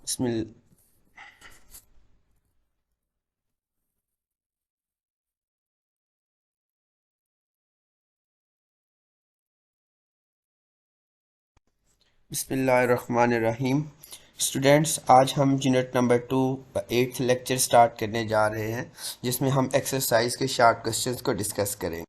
बिस्मिल बिस्मिल्लाहिर्रहमानिर्रहीम। स्टूडेंट्स, आज हम unit number 2 eighth lecture start करने जा रहे हैं, जिसमें हम एक्सरसाइज के शॉर्ट क्वेश्चंस को डिस्कस करेंगे।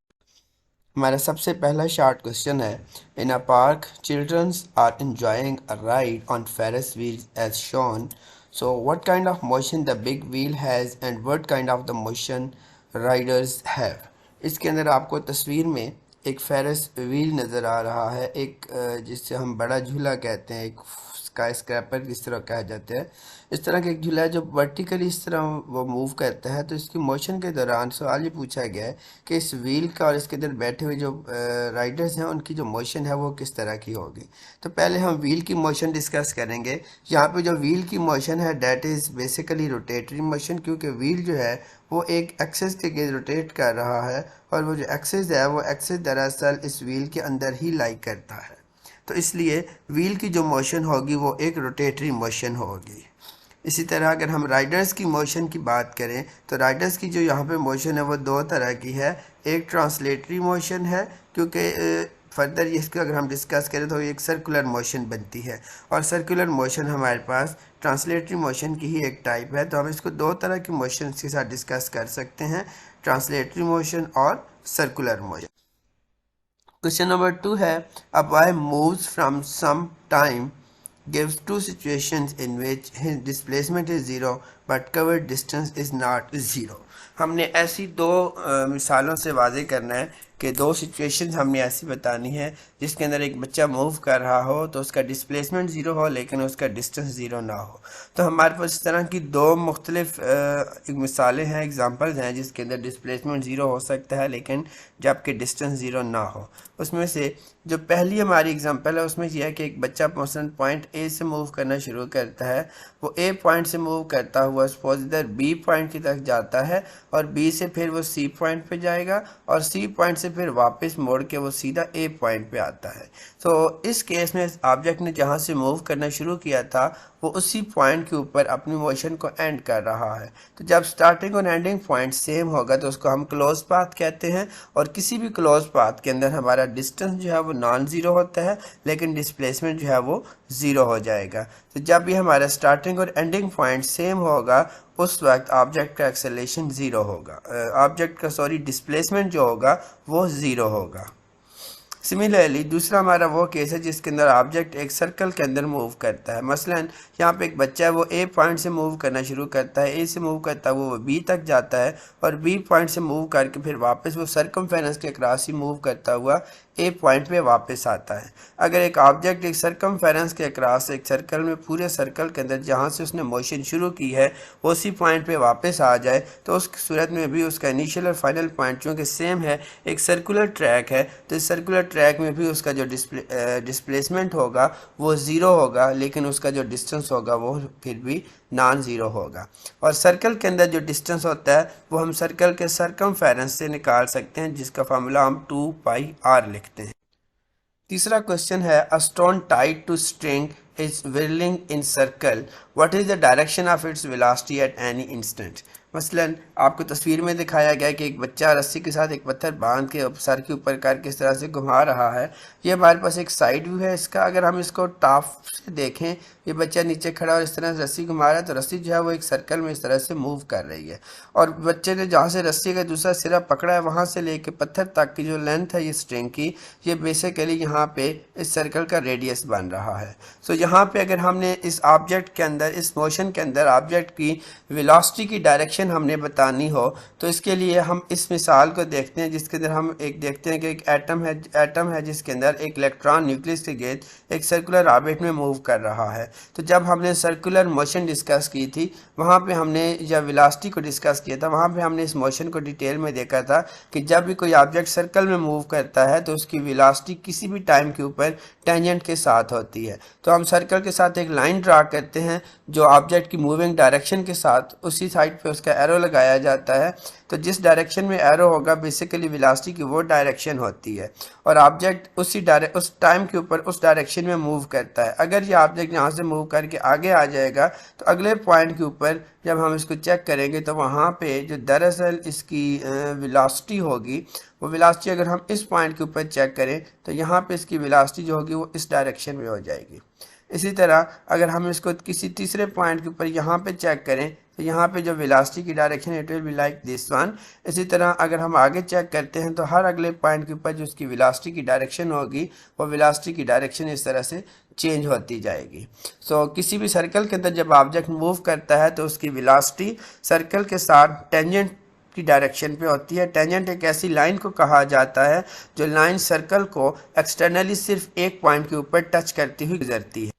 हमारा सबसे पहला शॉर्ट क्वेश्चन है, in a park childrens are enjoying a ride on Ferris wheel as shown. So what kind of motion the big wheel has and what kind of the motion riders have. इसके अंदर आपको तस्वीर में एक Ferris wheel नज़र आ रहा है, एक जिससे हम बड़ा झूला कहते हैं, एक स्काई स्क्रैपर किस तरह कहा जाता है। इस तरह का एक झूला है जो वर्टिकली इस तरह वो मूव करता है। तो इसकी मोशन के दौरान सवाल ये पूछा गया है कि इस व्हील का और इसके अंदर बैठे हुए जो राइडर्स हैं उनकी जो मोशन है वो किस तरह की होगी। तो पहले हम व्हील की मोशन डिस्कस करेंगे। यहाँ पे जो व्हील की मोशन है that is basically rotatory motion, क्योंकि व्हील जो है वो एक एक्सिस के गिर्द रोटेट कर रहा है, और वो जो एक्सिस है वो एक्सिस दरअसल इस व्हील के अंदर ही लाई करता है। तो इसलिए व्हील की जो मोशन होगी वो एक रोटेटरी मोशन होगी। इसी तरह अगर हम राइडर्स की मोशन की बात करें तो राइडर्स की जो यहाँ पे मोशन है वो दो तरह की है। एक ट्रांसलेटरी मोशन है, क्योंकि फर्दर इसको अगर हम डिस्कस करें तो एक सर्कुलर मोशन बनती है, और सर्कुलर मोशन हमारे पास ट्रांसलेटरी मोशन की ही एक टाइप है। तो हम इसको दो तरह की मोशन के साथ डिस्कस कर सकते हैं, ट्रांसलेटरी मोशन और सर्कुलर मोशन। क्वेश्चन नंबर 2 है, a boy moves from some time gives two situations in which his displacement is zero but covered distance is not zero। हमने ऐसी दो मिसालों से वाज़े करना है कि दो सिचुएशंस हमने ऐसी बतानी है जिसके अंदर एक बच्चा मूव कर रहा हो तो उसका डिस्प्लेसमेंट ज़ीरो हो लेकिन उसका डिस्टेंस ज़ीरो ना हो। तो हमारे पास इस तरह की दो मुख्तलिफ मिसालें हैं, एग्जांपल्स हैं जिसके अंदर डिस्प्लेसमेंट ज़ीरो हो सकता है लेकिन जबकि डिस्टेंस ज़ीरो ना हो। उसमें से जो पहली हमारी एग्जांपल है उसमें यह है कि एक बच्चा मसलन पॉइंट ए से मूव करना शुरू करता है। वो ए पॉइंट से मूव करता हुआ सपोज इधर बी पॉइंट की तरफ जाता है, और बी से फिर वो सी पॉइंट पे जाएगा, और सी पॉइंट से फिर वापस मोड़ के वो सीधा ए पॉइंट पे आता है। तो इस केस में ऑब्जेक्ट ने जहाँ से मूव करना शुरू किया था वो उसी पॉइंट के ऊपर अपनी मोशन को एंड कर रहा है। तो जब स्टार्टिंग और एंडिंग पॉइंट सेम होगा तो उसको हम क्लोज पाथ कहते हैं, और किसी भी क्लोज पाथ के अंदर हमारा डिस्टेंस जो है वो नॉन ज़ीरो होता है लेकिन डिस्प्लेसमेंट जो है वो ज़ीरो हो जाएगा। तो जब भी हमारा स्टार्टिंग और एंडिंग पॉइंट सेम होगा उस वक्त ऑब्जेक्ट का एक्सेलरेशन ज़ीरो होगा, ऑब्जेक्ट का डिस्प्लेसमेंट जो होगा वो ज़ीरो होगा। सिमिलरली दूसरा हमारा वो केस है जिसके अंदर ऑब्जेक्ट एक सर्कल के अंदर मूव करता है। मसलन यहाँ पे एक बच्चा है, वो ए पॉइंट से मूव करना शुरू करता है, ए से मूव करता है वो बी तक जाता है, और बी पॉइंट से मूव करके फिर वापस वो सरकमफेरेंस के अक्रॉस ही मूव करता हुआ ए पॉइंट पे वापस आता है। अगर एक ऑब्जेक्ट एक सरकमफेरेंस के अक्रॉस एक सर्कल में पूरे सर्कल के अंदर जहाँ से उसने मोशन शुरू की है उसी पॉइंट पे वापस आ जाए तो उस सूरत में भी उसका इनिशियल और फाइनल पॉइंट चूँकि सेम है, एक सर्कुलर ट्रैक है, तो इस सर्कुलर ट्रैक में भी उसका जो डिस्प्लेसमेंट होगा वो ज़ीरो होगा लेकिन उसका जो डिस्टेंस होगा वो फिर भी नॉन ज़ीरो होगा। और सर्कल के अंदर जो डिस्टेंस होता है वो हम सर्कल के सरकमफेरेंस से निकाल सकते हैं, जिसका फार्मूला हम 2πr लिखते हैं। तीसरा क्वेश्चन है, a stone tied to string is whirling in circle, what is the direction of its velocity at any instant. मसलन आपको तस्वीर में दिखाया गया है कि एक बच्चा रस्सी के साथ एक पत्थर बांध के सर के ऊपर करके इस तरह से घुमा रहा है। ये हमारे पास एक साइड व्यू है इसका। अगर हम इसको टॉप से देखें, ये बच्चा नीचे खड़ा और इस तरह से रस्सी घुमा रहा है, तो रस्सी जो है वो एक सर्कल में इस तरह से मूव कर रही है, और बच्चे ने जहाँ से रस्सी का दूसरा सिरा पकड़ा है वहाँ से लेके पत्थर तक की जो लेंथ है ये स्ट्रिंग की, ये बेसिकली यहाँ पे इस सर्कल का रेडियस बन रहा है। सो यहाँ पे अगर हमने इस ऑब्जेक्ट के अंदर, इस मोशन के अंदर ऑब्जेक्ट की वेलोसिटी की डायरेक्शन हमने बतानी हो तो इसके लिए हम इस मिसाल को देखते हैं जिसके अंदर हम एक देखते हैं कि एक एटम है जिसके अंदर एक इलेक्ट्रॉन न्यूक्लियस के गिर्द एक सर्कुलर ऑर्बिट में मूव कर रहा है। तो जब हमने सर्कुलर मोशन डिस्कस की थी वहाँ पे हमने जब वेलोसिटी को डिस्कस किया था वहाँ पे हमने इस मोशन को डिटेल में देखा था कि जब भी कोई ऑब्जेक्ट सर्कल में मूव करता है तो उसकी वेलोसिटी किसी भी टाइम के ऊपर टेंजेंट के साथ होती है। तो हम सर्कल के साथ एक लाइन ड्रा करते हैं जो ऑब्जेक्ट की मूविंग डायरेक्शन के साथ उसी साइड पे उसका एरो लगाया जाता है। तो जिस डायरेक्शन में एरो होगा बेसिकली वेलोसिटी की वो डायरेक्शन होती है, और ऑब्जेक्ट उस टाइम के ऊपर उस डायरेक्शन में मूव करता है। अगर ये ऑब्जेक्ट यहाँ से से मूव करके आगे आ जाएगा, तो अगले पॉइंट के ऊपर जब हम इसको चेक करेंगे तो वहाँ पे जो दरअसल इसकी वेलोसिटी होगी, वो वेलोसिटी अगर हम इस पॉइंट के ऊपर चेक करें तो यहाँ पे इसकी वेलोसिटी जो होगी वो इस डायरेक्शन में हो जाएगी। इसी तरह अगर हम इसको किसी तीसरे पॉइंट के ऊपर यहाँ पे चेक करें तो यहाँ पे जो वेलोसिटी की direction it will be like this one. इसी तरह अगर हम आगे चेक करते हैं तो हर अगले पॉइंट के ऊपर जो उसकी वेलोसिटी की डायरेक्शन होगी वो वेलोसिटी की डायरेक्शन इस तरह से चेंज होती जाएगी। सो किसी भी सर्कल के अंदर जब ऑब्जेक्ट मूव करता है तो उसकी वेलोसिटी सर्कल के साथ टेंजेंट की डायरेक्शन पे होती है। टेंजेंट एक ऐसी लाइन को कहा जाता है जो लाइन सर्कल को एक्सटर्नली सिर्फ एक पॉइंट के ऊपर टच करती हुई गुजरती है।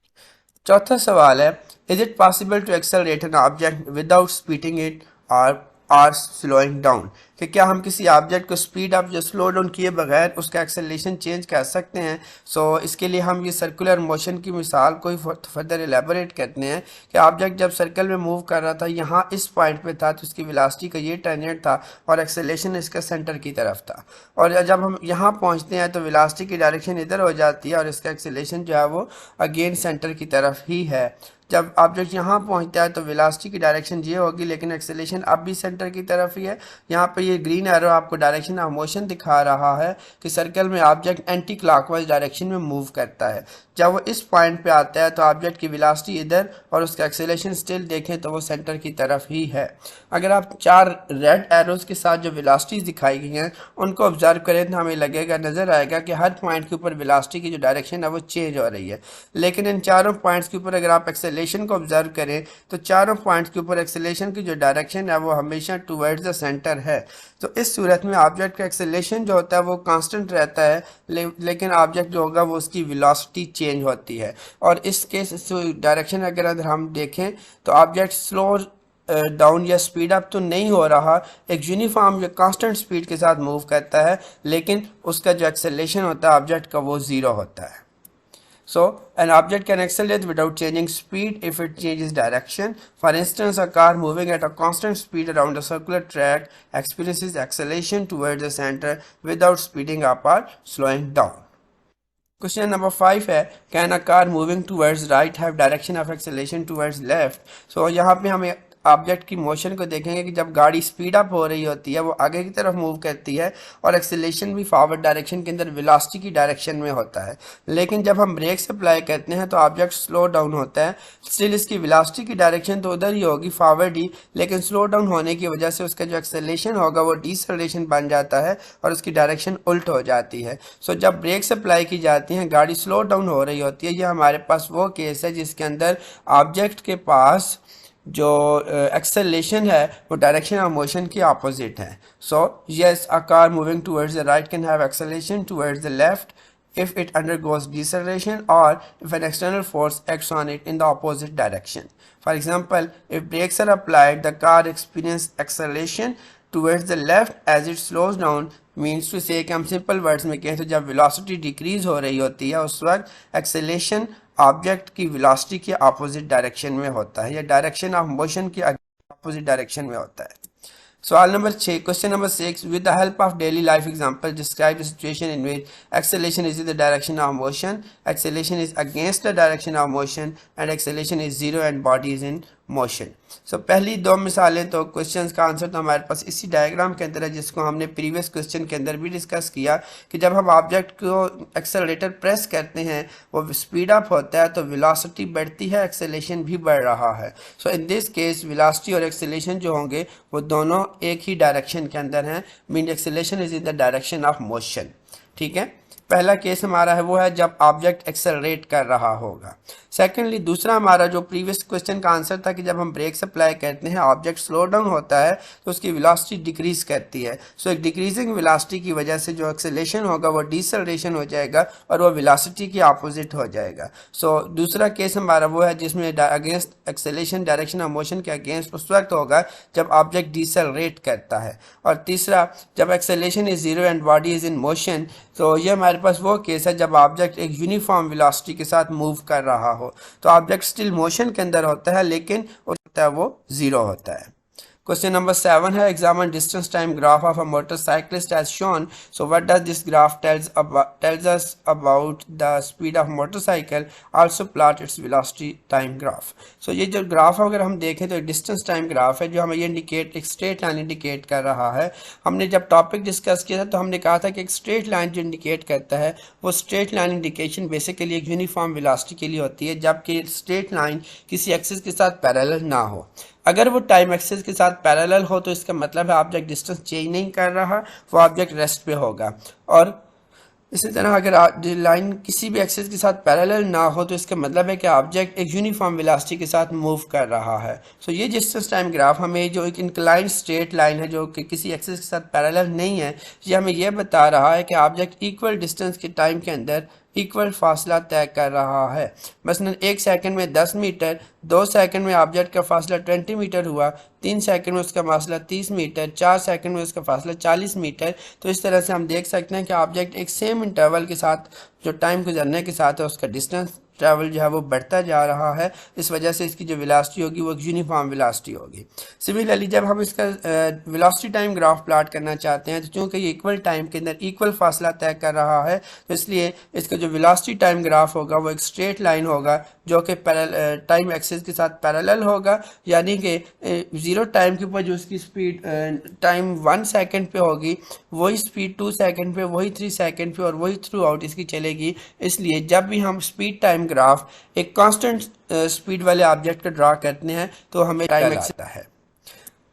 चौथा सवाल है, is it possible to accelerate an object without speeding it और स्लोइंग डाउन, कि क्या हम किसी ऑब्जेक्ट को स्पीड अप या स्लो डाउन किए बगैर उसका एक्सेलरेशन चेंज कर सकते हैं। इसके लिए हम ये सर्कुलर मोशन की मिसाल को फर्दर एलेबोरेट करते हैं कि ऑब्जेक्ट जब सर्कल में मूव कर रहा था, यहाँ इस पॉइंट पे था तो इसकी वेलोसिटी का ये टेंजेंट था और एक्सेलरेशन इसका सेंटर की तरफ था, और जब हम यहाँ पहुँचते हैं तो वेलोसिटी की डायरेक्शन इधर हो जाती है और इसका एक्सेलरेशन जो है वो अगेन सेंटर की तरफ ही है। जब ऑब्जेक्ट यहाँ पहुँचता है तो वेलोसिटी की डायरेक्शन ये होगी, लेकिन एक्सेलरेशन अब भी सेंटर की तरफ ही है। यहाँ पे ये ग्रीन एरो आपको डायरेक्शन ऑफ मोशन दिखा रहा है कि सर्कल में ऑब्जेक्ट एंटी क्लॉकवाइज डायरेक्शन में मूव करता है। जब वो इस पॉइंट पे आता है तो ऑब्जेक्ट की वेलोसिटी इधर और उसका एक्सेलरेशन स्टिल देखें तो वो सेंटर की तरफ ही है। अगर आप 4 रेड एरोज के साथ जो वेलोसिटीज दिखाई गई हैं उनको ऑब्जर्व करें तो हमें लगेगा, नजर आएगा कि हर पॉइंट के ऊपर वेलोसिटी की जो डायरेक्शन है वो चेंज हो रही है। लेकिन इन चारों पॉइंट्स के ऊपर अगर आप एक्सेलरेशन को ऑब्जर्व करें तो चारों पॉइंट्स के ऊपर एक्सेलरेशन की जो डायरेक्शन है वो हमेशा टुवर्ड्स द सेंटर है। तो इस सूरत में ऑब्जेक्ट का एक्सेलरेशन जो होता है वो कांस्टेंट रहता है, लेकिन ऑब्जेक्ट जो होगा वो उसकी वेलोसिटी चेंज होती है। और इस केस डायरेक्शन अगर हम देखें तो ऑब्जेक्ट स्लो डाउन या स्पीड अप तो नहीं हो रहा, एक यूनिफॉर्म या कांस्टेंट स्पीड के साथ मूव करता है, लेकिन उसका जो एक्सेलरेशन होता है ऑब्जेक्ट का वो जीरो होता है। So, an object can accelerate without changing speed if it changes direction. For instance, a car moving at a constant speed around a circular track experiences acceleration towards the center without speeding up or slowing down. Question number 5 है, can a car moving towards right have direction of acceleration towards left? So, यहाँ पे हमें object की motion को देखेंगे कि जब गाड़ी स्पीड अप हो रही होती है वो आगे की तरफ मूव करती है और एक्सेलरेशन भी फॉरवर्ड डायरेक्शन के अंदर वेलोसिटी की डायरेक्शन में होता है। लेकिन जब हम ब्रेक्स अप्लाई करते हैं तो ऑब्जेक्ट स्लो डाउन होता है, स्टिल इसकी वेलोसिटी की डायरेक्शन तो उधर ही होगी, फॉरवर्ड ही, लेकिन स्लो डाउन होने की वजह से उसका जो एक्सेलरेशन होगा वो डिसेलरेशन बन जाता है और उसकी डायरेक्शन उल्ट हो जाती है। जब ब्रेक्स अप्लाई की जाती हैं गाड़ी स्लो डाउन हो रही होती है। ये हमारे पास वो केस है जिसके अंदर ऑब्जेक्ट के पास जो एक्सेलरेशन है वो डायरेक्शन ऑफ मोशन की अपोजिट है। Yes, a car moving towards the right can have acceleration towards the left if it undergoes deceleration or if an external force acts on it in the opposite direction. For example, if brakes are applied, the car experiences acceleration towards the left as it slows down. Means to say कि हम simple words में कहें तो जब velocity decrease हो रही होती है उस वक्त एक्सेलरेशन ऑब्जेक्ट की वेलोसिटी के अपोजिट डायरेक्शन में होता है या डायरेक्शन ऑफ मोशन की अपोजिट डायरेक्शन में होता है। सवाल number 6, question number 6, with the help of daily life example describe the situation in which acceleration is in the direction of motion, acceleration is against the direction of motion and acceleration is zero and body is in motion. पहली 2 मिसालें तो questions का answer तो हमारे पास इसी diagram के अंदर है जिसको हमने प्रीवियस क्वेश्चन के अंदर भी डिस्कस किया कि जब हम ऑब्जेक्ट को एक्सेलरेटर प्रेस करते हैं वो स्पीड अप होता है तो वेलोसिटी बढ़ती है, एक्सेलरेशन भी बढ़ रहा है। इन दिस केस वेलोसिटी और एक्सेलरेशन जो होंगे वो दोनों एक ही डायरेक्शन के अंदर हैं, mean acceleration is in the direction of motion. ठीक है, पहला केस हमारा है वो है जब ऑब्जेक्ट एक्सेलरेट कर रहा होगा। सेकेंडली दूसरा हमारा जो प्रीवियस क्वेश्चन का आंसर था कि जब हम ब्रेक्स अप्लाई करते हैं ऑब्जेक्ट स्लो डाउन होता है तो उसकी वेलोसिटी डिक्रीज करती है। एक डिक्रीजिंग वेलोसिटी की वजह से जो एक्सेलरेशन होगा वो डिसेलरेशन हो जाएगा और वो वेलोसिटी की अपोजिट हो जाएगा। दूसरा केस हमारा वो है जिसमें against acceleration direction of motion के अगेंस्ट उस वक्त होगा जब ऑब्जेक्ट डिसेलरेट करता है। और तीसरा जब acceleration is zero and body is in motion, तो ये हमारे पास वो केस है जब ऑब्जेक्ट एक यूनिफॉर्म वेलोसिटी के साथ मूव कर रहा हो, तो ऑब्जेक्ट स्टिल मोशन के अंदर होता है लेकिन वो जीरो होता है। Question number 7 है examine distance time graph of a motorcyclist as shown. So what does this graph tells us about the speed of motorcycle? Also plot its velocity time graph. So ये जो graph अगर हम देखें तो distance time graph है जो हमें ये इंडिकेट एक स्ट्रेट लाइन इंडिकेट कर रहा है। हमने जब टॉपिक डिस्कस किया था तो हमने कहा था कि एक स्ट्रेट लाइन जो इंडिकेट करता है वो स्ट्रेट लाइन इंडिकेशन बेसिकली एक यूनिफॉर्म वेलोसिटी के लिए होती है, जबकि स्ट्रेट लाइन किसी एक्सिस के साथ पैरेलल ना हो। अगर वो टाइम एक्सिस के साथ पैरेलल हो तो इसका मतलब है ऑब्जेक्ट डिस्टेंस चेंज नहीं कर रहा, वो ऑब्जेक्ट रेस्ट पे होगा। और इसी तरह अगर लाइन किसी भी एक्सिस के साथ पैरेलल ना हो तो इसका मतलब है कि ऑब्जेक्ट एक यूनिफॉर्म वेलोसिटी के साथ मूव कर रहा है। सो ये डिस्टेंस टाइम ग्राफ हमें जो एक इंक्लाइन स्ट्रेट लाइन है जो कि किसी एक्सिस के साथ पैरेलल नहीं है, ये हमें यह बता रहा है कि ऑब्जेक्ट इक्वल डिस्टेंस के टाइम के अंदर इक्वल फासला तय कर रहा है। मसलन 1 सेकंड में 10 मीटर, 2 सेकंड में ऑब्जेक्ट का फासला 20 मीटर हुआ, 3 सेकंड में उसका फासला 30 मीटर, 4 सेकंड में उसका फासला 40 मीटर। तो इस तरह से हम देख सकते हैं कि ऑब्जेक्ट एक सेम इंटरवल के साथ जो टाइम गुजरने के साथ है उसका डिस्टेंस ट्रैवल जो है वो बढ़ता जा रहा है। इस वजह से इसकी जो वेलोसिटी होगी वो एक यूनिफॉर्म वेलोसिटी होगी। सिमिलरली जब हम इसका वेलोसिटी टाइम ग्राफ प्लॉट करना चाहते हैं तो चूंकि ये इक्वल टाइम के अंदर इक्वल फासला तय कर रहा है तो इसलिए इसका जो वेलोसिटी टाइम ग्राफ होगा वो एक स्ट्रेट लाइन होगा जो कि टाइम एक्सिस के साथ पैरेलल होगा, यानी कि ज़ीरो टाइम के ऊपर जो उसकी स्पीड टाइम 1 सेकंड पे होगी वही स्पीड 2 सेकंड पे, वही 3 सेकंड पे और वही थ्रू आउट इसकी चलेगी। इसलिए जब भी हम स्पीड टाइम ग्राफ एक कांस्टेंट स्पीड वाले ऑब्जेक्ट को ड्रा करते हैं तो हमें टाइम आता है।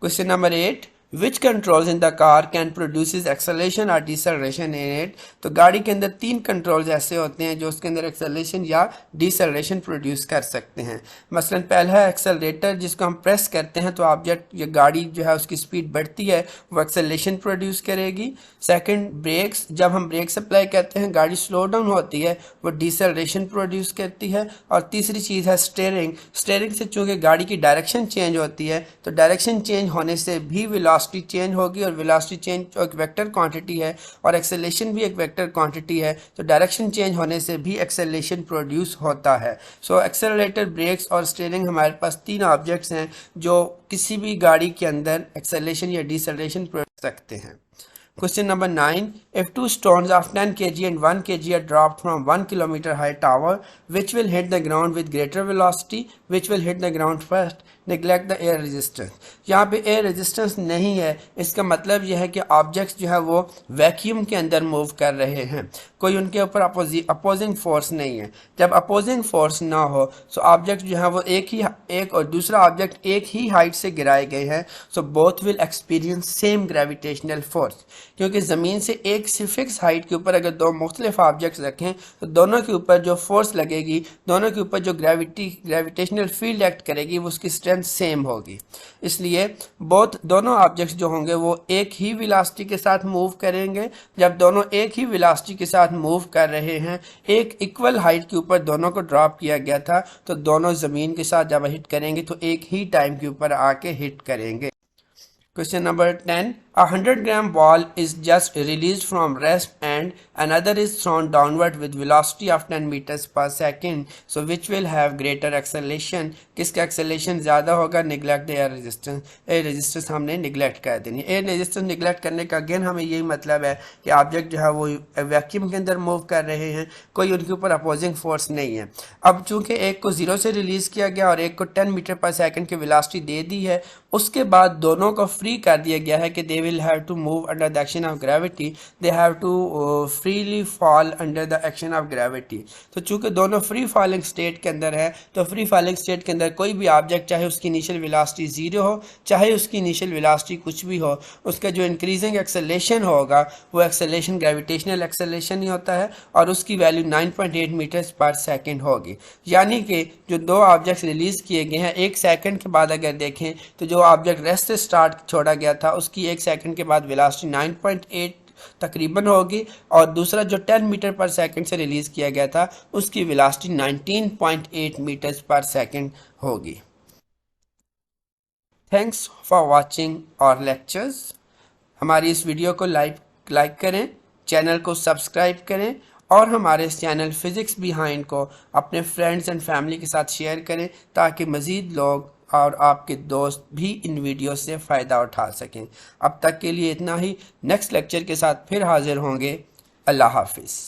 Question number 8, which controls in the car can produces acceleration और डिसेलरेशन इन इट। तो गाड़ी के अंदर 3 कंट्रोल्स ऐसे होते हैं जो उसके अंदर एक्सेलरेशन या डिसेलरेशन प्रोड्यूस कर सकते हैं। मसलन पहला है एक्सेलरेटर, जिसको हम प्रेस करते हैं तो ऑब्जेक्ट या गाड़ी जो है उसकी स्पीड बढ़ती है, वो एक्सेलरेशन प्रोड्यूस करेगी। सेकंड ब्रेक्स, जब हम ब्रेक अप्लाई करते हैं गाड़ी स्लो डाउन होती है, वो डिसेलरेशन प्रोड्यूस करती है। और तीसरी चीज़ है स्टेयरिंग। स्टेयरिंग से चूँकि गाड़ी की डायरेक्शन चेंज होती है तो डायरेक्शन चेंज होने से भी वेलोसिटी चेंज होगी, और वेलोसिटी चेंज एक वेक्टर क्वांटिटी है और एक्सेलरेशन भी एक वेक्टर क्वांटिटी है, तो डायरेक्शन चेंज होने से भी एक्सेलरेशन प्रोड्यूस होता है। सो एक्सेलरेटर, ब्रेक्स और स्टीयरिंग हमारे पास 3 ऑब्जेक्ट्स हैं जो किसी भी गाड़ी के अंदर एक्सेलरेशन या डिसेलरेशन प्रोड्यूस सकते हैं। Question number 9. If 2 stones of 10 kg and 1 kg are dropped from 1 kilometer high tower, which will hit the ground with greater velocity? Which will hit the ground first? Neglect the air resistance. यहाँ पे air resistance नहीं है, इसका मतलब यह है कि objects जो है वो वैक्यूम के अंदर मूव कर रहे हैं, कोई उनके ऊपर अपोजिंग फोर्स नहीं है। जब अपोजिंग फोर्स ना हो तो ऑब्जेक्ट जो है वो एक और दूसरा ऑब्जेक्ट एक ही हाइट से गिराए गए हैं, so both will experience same gravitational force. क्योंकि ज़मीन से एक से फिक्स हाइट के ऊपर अगर 2 मुख्तलिफ ऑब्जेक्ट्स रखें तो दोनों के ऊपर जो फोर्स लगेगी, दोनों के ऊपर जो ग्रेविटेशनल फील्ड एक्ट करेगी वो उसकी स्ट्रेंथ सेम होगी। इसलिए दोनों ऑब्जेक्ट्स जो होंगे वो एक ही वेलोसिटी के साथ मूव करेंगे। जब दोनों एक ही वेलोसिटी के साथ मूव कर रहे हैं, एक इक्वल हाइट के ऊपर दोनों को ड्रॉप किया गया था, तो दोनों ज़मीन के साथ जब हिट करेंगे तो एक ही टाइम के ऊपर आके हिट करेंगे। Question number 10. A 100-gram ball is just released from rest and another is thrown downward with velocity of 10 meters per second. So which will have greater acceleration? किसका acceleration ज़्यादा होगा? Neglect the air resistance. Air resistance हमने neglect कर देनी। Air resistance neglect करने का again हमें यही मतलब है कि ऑब्जेक्ट जो है वो वैक्यूम के अंदर मूव कर रहे हैं, कोई उनके ऊपर अपोजिंग फोर्स नहीं है। अब चूंकि एक को 0 से रिलीज़ किया गया और एक को 10 मीटर पर सेकेंड की वेलोसिटी दे दी है, उसके बाद दोनों को फ्री कर दिया गया है कि they will have to move under the action of gravity, they have to freely fall under the action of gravity. तो चूंकि दोनों फ्री फॉलिंग स्टेट के अंदर है, तो फ्री फॉलिंग स्टेट के अंदर कोई भी ऑब्जेक्ट चाहे उसकी इनिशियल वेलोसिटी 0 हो, चाहे उसकी इनिशियल वेलोसिटी कुछ भी हो, उसका जो इंक्रीजिंग एक्सेलरेशन होगा वो एक्सेलरेशन ग्रेविटेशनल एक्सेलरेशन ही होता है और उसकी वैल्यू 9.8 मीटर्स पर सेकेंड होगी। यानी कि जो 2 ऑब्जेक्ट्स रिलीज किए गए हैं, 1 सेकंड के बाद अगर देखें तो जो ऑब्जेक्ट रेस्ट से स्टार्ट छोड़ा गया था उसकी 1 सेकंड के बाद वेलोसिटी 9.8 तकरीबन होगी, और दूसरा जो 10 मीटर पर सेकंड से रिलीज किया गया था उसकी वेलोसिटी 19.8 मीटर्स पर सेकंड होगी। Thanks for watching our lectures. हमारी इस वीडियो को लाइक करें, चैनल को सब्सक्राइब करें और हमारे इस चैनल फिज़िक्स बिहाइंड को अपने फ्रेंड्स एंड फैमिली के साथ शेयर करें ताकि मज़ीद लोग और आपके दोस्त भी इन वीडियो से फ़ायदा उठा सकें। अब तक के लिए इतना ही। नेक्स्ट लेक्चर के साथ फिर हाजिर होंगे। अल्लाह हाफिज़।